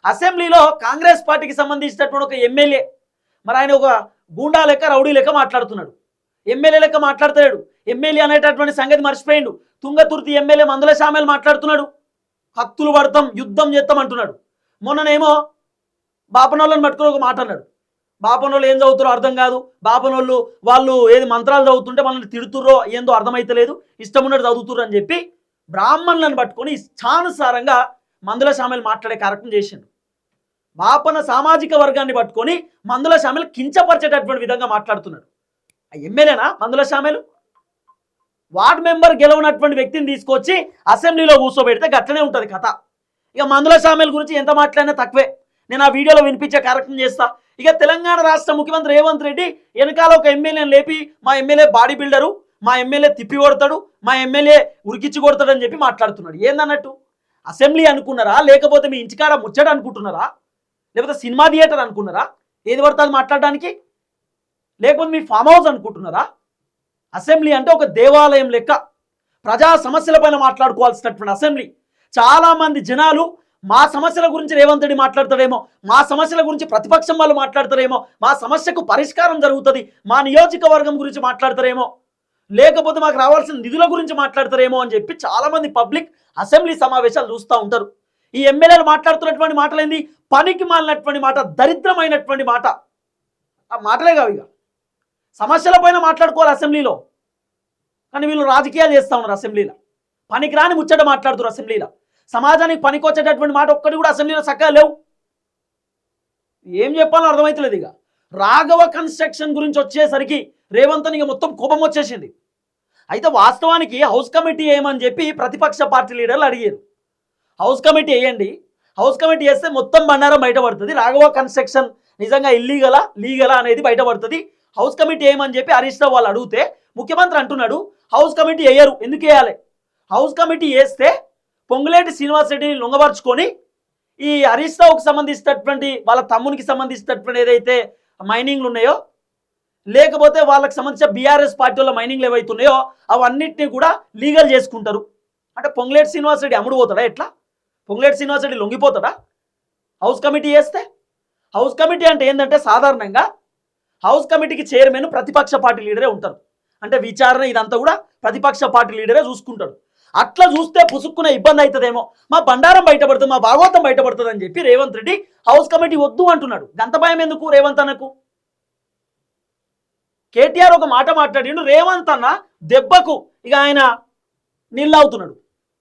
అసెంబ్లీలో కాంగ్రెస్ పార్టీకి సంబంధించినటువంటి ఒక ఎమ్మెల్యే మరి ఆయన ఒక గూండా లెక్క రౌడీ లెక్క మాట్లాడుతున్నాడు. ఎమ్మెల్యే లెక్క మాట్లాడతాడు. ఎమ్మెల్యే అనేటటువంటి సంగతి మర్చిపోయిండు. తుంగతుర్తి ఎమ్మెల్యే మందుల శామేల్ మాట్లాడుతున్నాడు. కత్తులు పడతాం, యుద్ధం చేస్తాం అంటున్నాడు. మొన్ననేమో బాపనోళ్ళని పట్టుకుని ఒక మాట అన్నాడు. బాపనోళ్ళు ఏం చదువుతారో అర్థం కాదు, బాపనోళ్ళు వాళ్ళు ఏది మంత్రాలు చదువుతుంటే మనల్ని తిడుతుర్రో ఏందో అర్థమైతలేదు, ఇష్టం ఉన్నట్టు చదువుతుర్రు అని చెప్పి బ్రాహ్మణులను పట్టుకొని ఇష్టానుసారంగా మందుల శామేల్ మాట్లాడే కార్యక్రమం చేసిండు. బాపన సామాజిక వర్గాన్ని పట్టుకొని మందుల శామేల్ కించపరిచేటటువంటి విధంగా మాట్లాడుతున్నాడు. ఆ ఎమ్మెల్యేనా మందుల శామేల్? వార్డ్ మెంబర్ గెలవనటువంటి వ్యక్తిని తీసుకొచ్చి అసెంబ్లీలో కూర్చోబెడితే గట్లనే ఉంటుంది కథ. ఇక మందుల శామేల్ గురించి ఎంత మాట్లాడినా తక్కువే. నేను ఆ వీడియోలో వినిపించే కార్యక్రమం చేస్తా. ఇక తెలంగాణ రాష్ట్ర ముఖ్యమంత్రి రేవంత్ రెడ్డి వెనకాల ఒక ఎమ్మెల్యేని లేపి మా ఎమ్మెల్యే బాడీ బిల్డరు, మా ఎమ్మెల్యే తిప్పి కొడతాడు, మా ఎమ్మెల్యే ఉరికిచ్చి కొడతాడు అని చెప్పి మాట్లాడుతున్నాడు. ఏందన్నట్టు? అసెంబ్లీ అనుకున్నారా, లేకపోతే మీ ఇంటికాడ ముచ్చట అనుకుంటున్నారా, లేకపోతే సినిమా థియేటర్ అనుకున్నారా, ఏది పడుతుంది మాట్లాడడానికి, లేకపోతే మీ ఫామ్ హౌస్ అనుకుంటున్నారా? అసెంబ్లీ అంటే ఒక దేవాలయం లెక్క ప్రజా సమస్యలపైన మాట్లాడుకోవాల్సినటువంటి అసెంబ్లీ. చాలామంది జనాలు మా సమస్యల గురించి రేవంత్ రెడ్డి మాట్లాడతాడేమో, మా సమస్యల గురించి ప్రతిపక్షం వాళ్ళు మాట్లాడతారేమో, మా సమస్యకు పరిష్కారం జరుగుతుంది, మా నియోజకవర్గం గురించి మాట్లాడతారేమో, లేకపోతే మాకు రావాల్సిన నిధుల గురించి మాట్లాడతారేమో అని చెప్పి చాలామంది పబ్లిక్ అసెంబ్లీ సమావేశాలు చూస్తూ ఉంటారు. ఈ ఎమ్మెల్యేలు మాట్లాడుతున్నటువంటి మాటలు ఏంది? పనికి మాలినటువంటి మాట, దరిద్రమైనటువంటి మాట. ఆ మాటలే కావు. ఇక సమస్యలపైన మాట్లాడుకోవాలి అసెంబ్లీలో, కానీ వీళ్ళు రాజకీయాలు చేస్తూ ఉన్నారు అసెంబ్లీలో. పనికిరాని ముచ్చట మాట్లాడుతున్నారు అసెంబ్లీలో. సమాజానికి పనికొచ్చేటటువంటి మాట ఒక్కటి కూడా అసెంబ్లీలో చక్కగా లేవు. ఏం చెప్పాలో అర్థమవుతలేదు. ఇక రాఘవ కన్స్ట్రక్షన్ గురించి వచ్చేసరికి రేవంత్ ఇక మొత్తం కోపం వచ్చేసింది. అయితే వాస్తవానికి హౌస్ కమిటీ వేయమని చెప్పి ప్రతిపక్ష పార్టీ లీడర్లు అడిగారు. హౌస్ కమిటీ వేయండి, హౌస్ కమిటీ వేస్తే మొత్తం బండారం బయటపడుతుంది, రాఘవ కన్స్ట్రక్షన్ నిజంగా ఇల్లీగలా లీగలా అనేది బయటపడుతుంది, హౌస్ కమిటీ వేయమని చెప్పి హరీష్ రావు వాళ్ళు అడిగితే ముఖ్యమంత్రి అంటున్నాడు హౌస్ కమిటీ వేయరు. ఎందుకు వేయాలి? హౌస్ కమిటీ వేస్తే పొంగులేటి శ్రీనివాస్ రెడ్డిని లొంగబరుచుకొని ఈ హరీష్ రావుకి సంబంధించినటువంటి వాళ్ళ తమ్మునికి సంబంధించినటువంటి ఏదైతే మైనింగ్లు ఉన్నాయో, లేకపోతే వాళ్ళకి సంబంధించిన బీఆర్ఎస్ పార్టీలో మైనింగ్లు ఏవైతున్నాయో అవన్నిటినీ కూడా లీగల్ చేసుకుంటారు. అంటే పొంగులేటి శ్రీనివాస్ రెడ్డి అమ్ముడు పోతాడా? ఎట్లా పొంగులేటి శ్రీనివాస్ రెడ్డి లొంగిపోతాడా హౌస్ కమిటీ వేస్తే? హౌస్ కమిటీ అంటే ఏంటంటే సాధారణంగా హౌస్ కమిటీకి చైర్మన్ ప్రతిపక్ష పార్టీ లీడరే ఉంటారు. అంటే విచారణ ఇదంతా కూడా ప్రతిపక్ష పార్టీ లీడరే చూసుకుంటాడు. అట్లా చూస్తే పుసుక్కునే ఇబ్బంది అవుతుందేమో, మా బండారం బయటపడుతుంది, మా భాగవతం బయటపడుతుంది అని చెప్పి రేవంత్ రెడ్డి హౌస్ కమిటీ వద్దు అంటున్నాడు. గంత భయం ఎందుకు రేవంత్ అన్నకు? కేటీఆర్ ఒక మాట మాట్లాడిండు, రేవంత్ అన్న దెబ్బకు ఇక ఆయన నీళ్ళు అవుతున్నాడు.